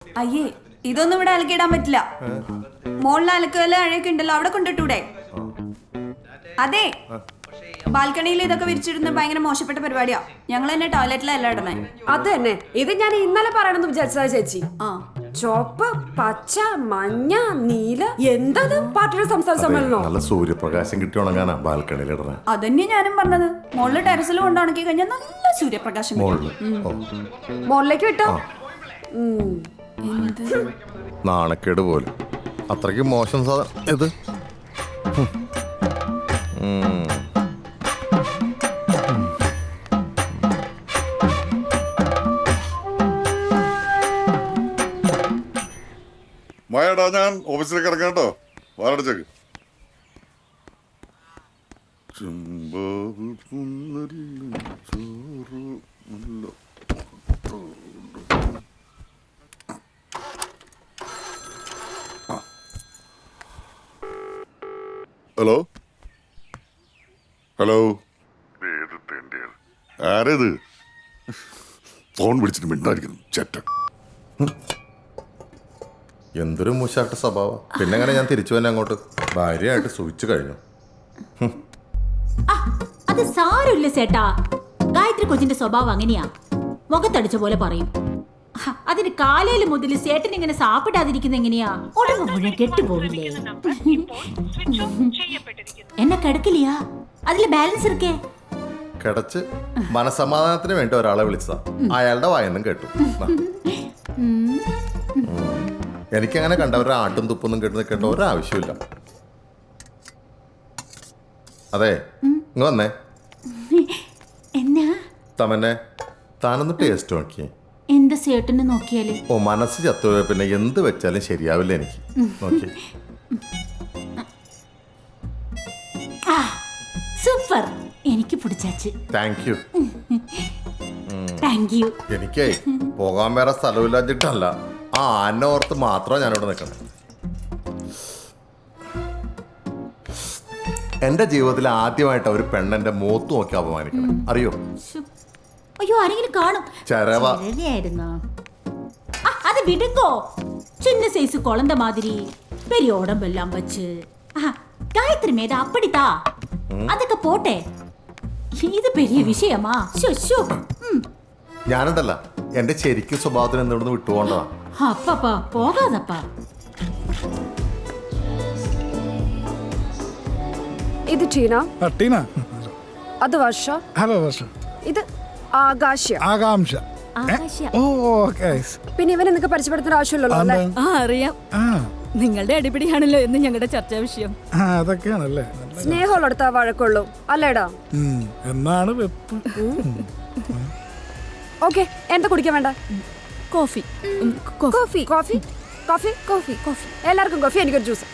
അയ്യേ ഇതൊന്നും ഇവിടെ അലക്കിയിടാൻ പറ്റില്ല. മോളിൽ അലക്കല് അഴയൊക്കെ ഉണ്ടല്ലോ, അവിടെ കൊണ്ടിട്ടൂടെ? അതെ, ബാൽക്കണിയിൽ ഇതൊക്കെ വിരിച്ചിടുന്ന ഭയങ്കര മോശപ്പെട്ട പരിപാടിയാ. ഞങ്ങൾ തന്നെ ടോയ്ലറ്റിലല്ല ഇടണേ. അത് തന്നെ, ഇത് ഞാൻ ഇന്നലെ പറയണമെന്ന് വിചാരിച്ചതാ ചേച്ചി. ചോപ്പ്, പച്ച, മഞ്ഞ, നീല, എന്താ പാർട്ടിയുടെ സംസ്ഥാന സമ്മേളനോ? നല്ല സൂര്യപ്രകാശം കിട്ടി ഉണങ്ങാനാ ബാൽക്കണിയിൽ ഇടണേ. അതന്നെ ഞാനും പറഞ്ഞത്. മോളില് ടെറസിൽ കൊണ്ട് ഉണക്കി കഴിഞ്ഞാൽ നല്ല സൂര്യപ്രകാശം. മോളിലേക്ക് വിട്ടോ? നാണക്കേട് പോലും. അത്രയ്ക്ക് മോശം സാധനം ഇത്. മായടാ, ഞാൻ ഓഫീസിലേക്ക് ഇറങ്ങാം കേട്ടോ. വാറടിച്ചേക്ക്. ഹലോ ഹലോ, ആരേത്? ഫോൺ വിളിച്ചിട്ട് മിണ്ടായിരിക്കുന്നു ചേട്ട. എന്തൊരു മൂശാട്ട സ്വഭാവം. പിന്നെ എങ്ങനെ ഞാൻ തിരിച്ചു തന്നെ അങ്ങോട്ട്? ഭാര്യയായിട്ട് സൂചിച്ചു കഴിഞ്ഞു. അത് സാരമില്ല ചേട്ടാ. ഗായത്രി കൊച്ചിന്റെ സ്വഭാവം അങ്ങനെയാ, മുഖത്തടിച്ച പോലെ പറയും. അതിന് കാലയില് മുതൽ ചേട്ടൻ ഇങ്ങനെ സാപ്പിടാതിരിക്കുന്ന എങ്ങനെയാ? ഉടമ്പ് മുഴുവൻ കെട്ടുപോകില്ലേ? എന്നെ കിടക്കില്ലയാ, അതില് ബാലൻസ് ഇരിക്കേ. കിടച്ച് മനസമാധാനത്തിന് വേണ്ടി ഒരാളെ വിളിച്ചതാ. അയാളുടെ വായന്നും കേട്ടു. എനിക്കങ്ങനെ കണ്ടവരുടെ ആട്ടും തുപ്പൊന്നും കേട്ട് നിൽക്കേണ്ട ഒരാവശ്യമില്ല. അതെ, ഇങ്ങ് വന്നേ. എന്നാ തമന്നെ, താനൊന്ന് ടേസ്റ്റ് നോക്കിയേ. എന്താ ചേട്ടന് നോക്കിയാല്? ഓ, മനസ്സ് ചത്തുപോയ പിന്നെ എന്ത് വെച്ചാലും ശരിയാവില്ല എനിക്ക്. നോക്കി. സൂപ്പർ, എനിക്ക് പിടിച്ചാച്ച്. Thank you. Thank you. എനിക്കേ പോകാൻ വേറെ സ്ഥലമില്ലാഞ്ഞിട്ടല്ല, ആ ആന ഓർത്ത് മാത്രമാണ് ഞാനിവിടെ നിൽക്കണം. എന്റെ ജീവിതത്തിൽ ആദ്യമായിട്ട് ഒരു പെണ്ണെന്റെ മുഖത്ത് നോക്കി അപമാനിക്കണം, അറിയോ? അയ്യോ, ആരെങ്കിലും കാണും. ചെരവായിരുന്നു. അത് വിടുങ്കോ. ചിന്ന സൈസ് കുളന്ത മാതിരി പെരിയ ഉടമ്പെല്ലാം വച്ച് ഗായത്രി മേത അപ്പടിത്താ. അതൊക്കെ പോട്ടെ, ഇത് പെരിയ വിഷയമാ. ഞാനുണ്ടല്ല, എന്റെ ശരിക്കും സ്വഭാവത്തിന് എന്തുകൊണ്ടെന്ന് വിട്ടുപോകേണ്ടതാ. അപ്പപ്പാ പോകാതപ്പാ. ഇത് ടീന. ടീന. അത് വർഷ. ഹലോ വർഷ. ഇത് ആകാശ. ആകാംക്ഷ. ഓ, ഓക്കേ. പിന്നെ ഇവനെ നിങ്ങൾക്ക് പരിചയപ്പെടുത്തേണ്ട ആവശ്യമില്ലല്ലോ അല്ലേ? അറിയാം, നിങ്ങളുടെ അടിപിടിയാണല്ലോ എന്ന് ഞങ്ങളുടെ ചർച്ചാ വിഷയം. അതൊക്കെയാണല്ലേ. സ്നേഹമുള്ളടുത്താ വഴക്കുള്ളൂ അല്ലേടാ? എന്നാണ് വെപ്പ്. ഓക്കെ, എന്താ കുടിക്കാൻ വേണ്ട? Coffee. Coffee coffee coffee coffee coffee. എല്ലാവർക്കും കോഫി, എനിക്കൊരു ജ്യൂസ്.